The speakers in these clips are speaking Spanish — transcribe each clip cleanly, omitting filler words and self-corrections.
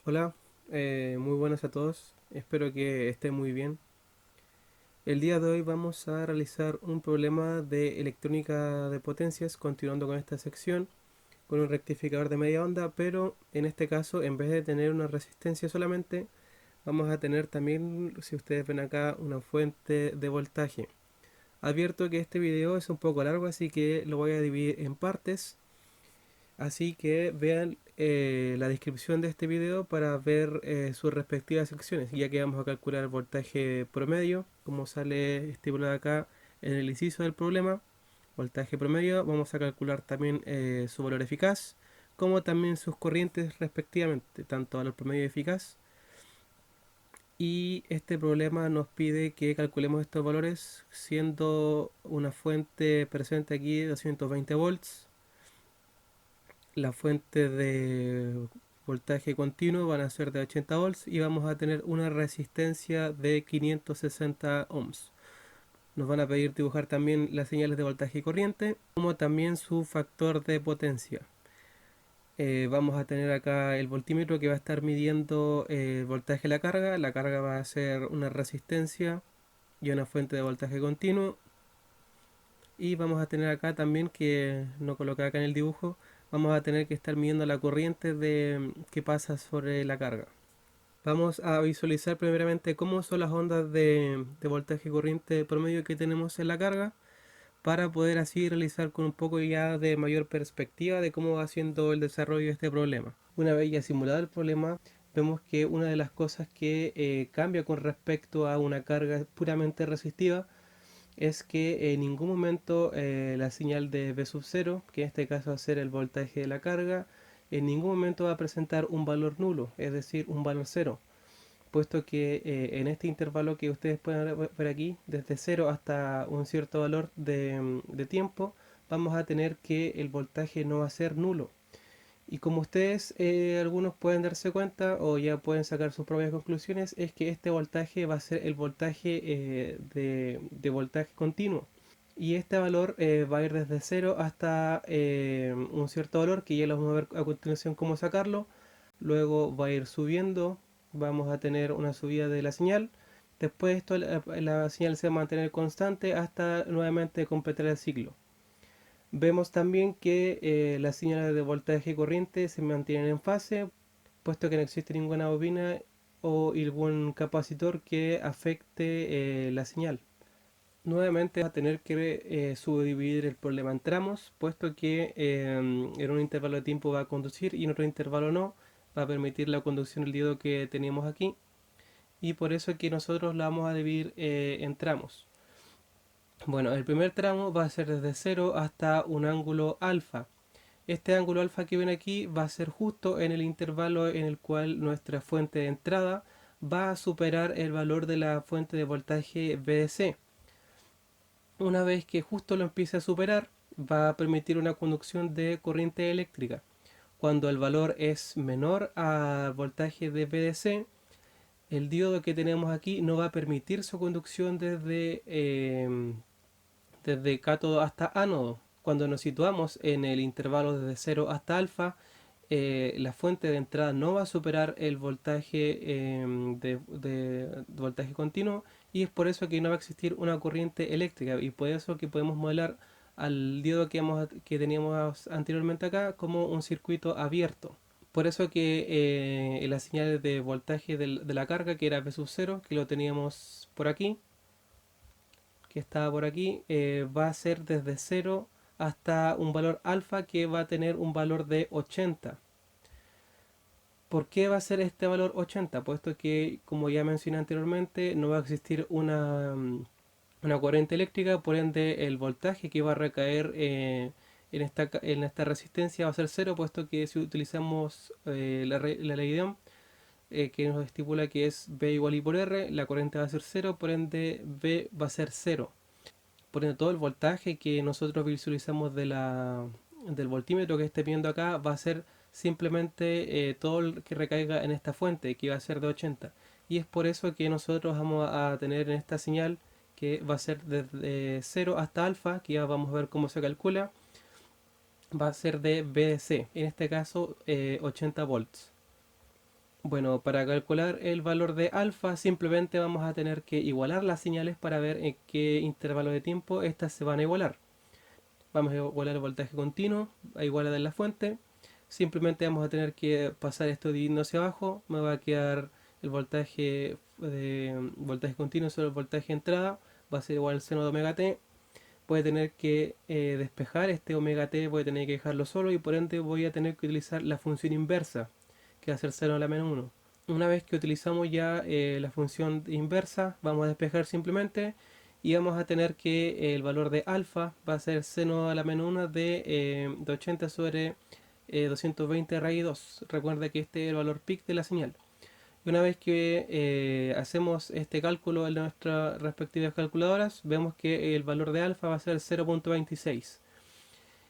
Hola, muy buenas a todos, espero que estén muy bien. El día de hoy vamos a realizar un problema de electrónica de potencias, continuando con esta sección, con un rectificador de media onda, pero en este caso, en vez de tener una resistencia solamente, vamos a tener también, si ustedes ven acá, una fuente de voltaje. Advierto que este video es un poco largo, así que lo voy a dividir en partes. Así que vean la descripción de este video para ver sus respectivas secciones, ya que vamos a calcular el voltaje promedio, como sale estipulado acá en el inciso del problema. Voltaje promedio, vamos a calcular también su valor eficaz, como también sus corrientes respectivamente, tanto valor promedio y eficaz. Y este problema nos pide que calculemos estos valores siendo una fuente presente aquí de 220 volts. La fuente de voltaje continuo van a ser de 80 volts y vamos a tener una resistencia de 560 ohms. Nos van a pedir dibujar también las señales de voltaje y corriente, como también su factor de potencia. Vamos a tener acá el voltímetro que va a estar midiendo el voltaje de la carga. La carga va a ser una resistencia y una fuente de voltaje continuo. Y vamos a tener acá también, que no coloqué acá en el dibujo, vamos a tener que estar midiendo la corriente que pasa sobre la carga. Vamos a visualizar primeramente cómo son las ondas de voltaje y corriente promedio que tenemos en la carga, para poder así realizar con un poco ya de mayor perspectiva de cómo va siendo el desarrollo de este problema. Una vez ya simulado el problema, vemos que una de las cosas que cambia con respecto a una carga puramente resistiva es que en ningún momento la señal de V sub 0, que en este caso va a ser el voltaje de la carga, en ningún momento va a presentar un valor nulo, es decir, un valor cero, puesto que en este intervalo que ustedes pueden ver aquí, desde 0 hasta un cierto valor de tiempo, vamos a tener que el voltaje no va a ser nulo. Y como ustedes algunos pueden darse cuenta o ya pueden sacar sus propias conclusiones, es que este voltaje va a ser el voltaje de voltaje continuo. Y este valor va a ir desde 0 hasta un cierto valor, que ya lo vamos a ver a continuación cómo sacarlo. Luego va a ir subiendo, vamos a tener una subida de la señal. Después esto, la señal se va a mantener constante hasta nuevamente completar el ciclo. Vemos también que las señales de voltaje y corriente se mantienen en fase, puesto que no existe ninguna bobina o ningún capacitor que afecte la señal. Nuevamente vamos a tener que subdividir el problema en tramos, puesto que en un intervalo de tiempo va a conducir y en otro intervalo no, va a permitir la conducción del diodo que teníamos aquí, y por eso que nosotros la vamos a dividir en tramos. Bueno, el primer tramo va a ser desde 0 hasta un ángulo alfa. Este ángulo alfa que ven aquí va a ser justo en el intervalo en el cual nuestra fuente de entrada va a superar el valor de la fuente de voltaje VDC. Una vez que justo lo empiece a superar, va a permitir una conducción de corriente eléctrica. Cuando el valor es menor al voltaje de VDC, el diodo que tenemos aquí no va a permitir su conducción desde cátodo hasta ánodo. Cuando nos situamos en el intervalo desde 0 hasta alfa, la fuente de entrada no va a superar el voltaje de voltaje continuo, y es por eso que no va a existir una corriente eléctrica, y por eso que podemos modelar al diodo que teníamos anteriormente acá como un circuito abierto. Por eso que las señales de voltaje de la carga, que era V sub 0, que lo teníamos por aquí, que estaba por aquí, va a ser desde 0 hasta un valor alfa que va a tener un valor de 80. ¿Por qué va a ser este valor 80? Puesto que, como ya mencioné anteriormente, no va a existir una corriente eléctrica, por ende el voltaje que va a recaer en esta resistencia va a ser cero, puesto que si utilizamos la ley de Ohm, que nos estipula que es V igual I por R, la corriente va a ser cero, por ende V va a ser cero. Por ende todo el voltaje que nosotros visualizamos del voltímetro que esté viendo acá va a ser simplemente todo el que recaiga en esta fuente, que va a ser de 80. Y es por eso que nosotros vamos a tener en esta señal que va a ser desde 0 hasta alfa, que ya vamos a ver cómo se calcula, va a ser de VDC, en este caso 80 volts. Bueno, para calcular el valor de alfa simplemente vamos a tener que igualar las señales para ver en qué intervalo de tiempo estas se van a igualar. Vamos a igualar el voltaje continuo, a igualar de la fuente. Simplemente vamos a tener que pasar esto dividiendo hacia abajo. Me va a quedar el voltaje continuo sobre el voltaje de entrada. Va a ser igual al seno de omega t. Voy a tener que despejar este omega t, voy a tener que dejarlo solo y por ende voy a tener que utilizar la función inversa, que va a ser seno a la menos 1. Una vez que utilizamos ya la función inversa, vamos a despejar simplemente y vamos a tener que el valor de alfa va a ser seno a la menos 1 de 80 sobre 220 raíz 2. Recuerda que este es el valor peak de la señal. Y una vez que hacemos este cálculo en nuestras respectivas calculadoras, vemos que el valor de alfa va a ser 0.26.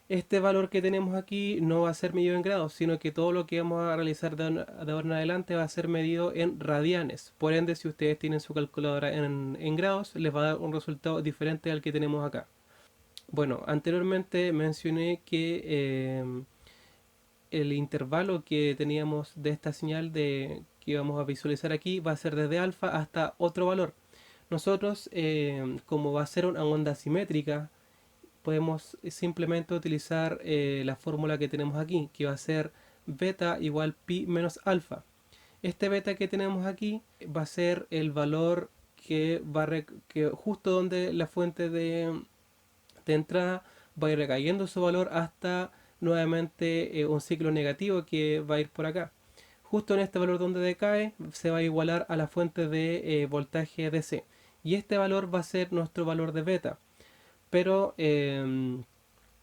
Este valor que tenemos aquí no va a ser medido en grados, sino que todo lo que vamos a realizar de ahora en adelante va a ser medido en radianes. Por ende, si ustedes tienen su calculadora en grados, les va a dar un resultado diferente al que tenemos acá. Bueno, anteriormente mencioné que el intervalo que teníamos de esta señal que vamos a visualizar aquí va a ser desde alfa hasta otro valor. Nosotros, como va a ser una onda simétrica, podemos simplemente utilizar la fórmula que tenemos aquí, que va a ser beta igual pi menos alfa. Este beta que tenemos aquí va a ser el valor que que justo donde la fuente de entrada va a ir recayendo su valor hasta nuevamente un ciclo negativo que va a ir por acá. Justo en este valor donde decae se va a igualar a la fuente de voltaje DC. Y este valor va a ser nuestro valor de beta. Pero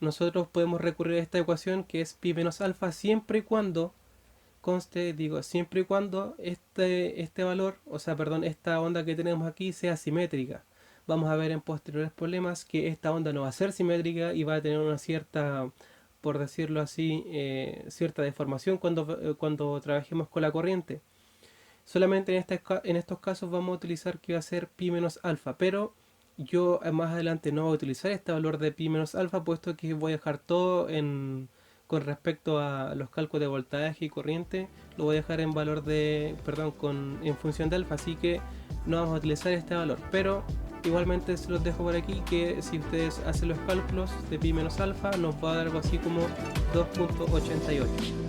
nosotros podemos recurrir a esta ecuación que es pi menos alfa siempre y cuando conste, digo, siempre y cuando este valor, o sea, perdón, esta onda que tenemos aquí sea simétrica. Vamos a ver en posteriores problemas que esta onda no va a ser simétrica y va a tener una cierta, por decirlo así, cierta deformación cuando trabajemos con la corriente. Solamente en estos casos vamos a utilizar que va a ser pi menos alfa, pero yo más adelante no voy a utilizar este valor de pi menos alfa, puesto que voy a dejar todo con respecto a los cálculos de voltaje y corriente, lo voy a dejar en valor de, perdón, en función de alfa, así que no vamos a utilizar este valor, pero igualmente se los dejo por aquí que si ustedes hacen los cálculos de pi menos alfa nos va a dar algo así como 2.88.